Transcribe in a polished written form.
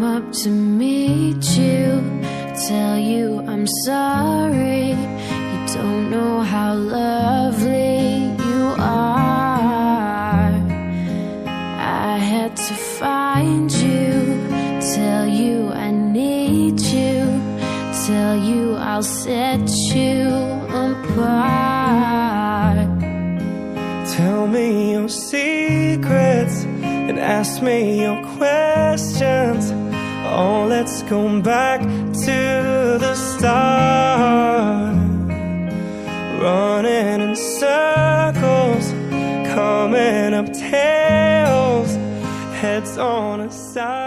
up to meet you, tell you I'm sorry. You don't know how lovely you are. I had to find you, tell you I need you, tell you I'll set you apart. Tell me your secrets and ask me your questions. Oh, let's go back to the start. Running in circles, coming up tails, heads on a side.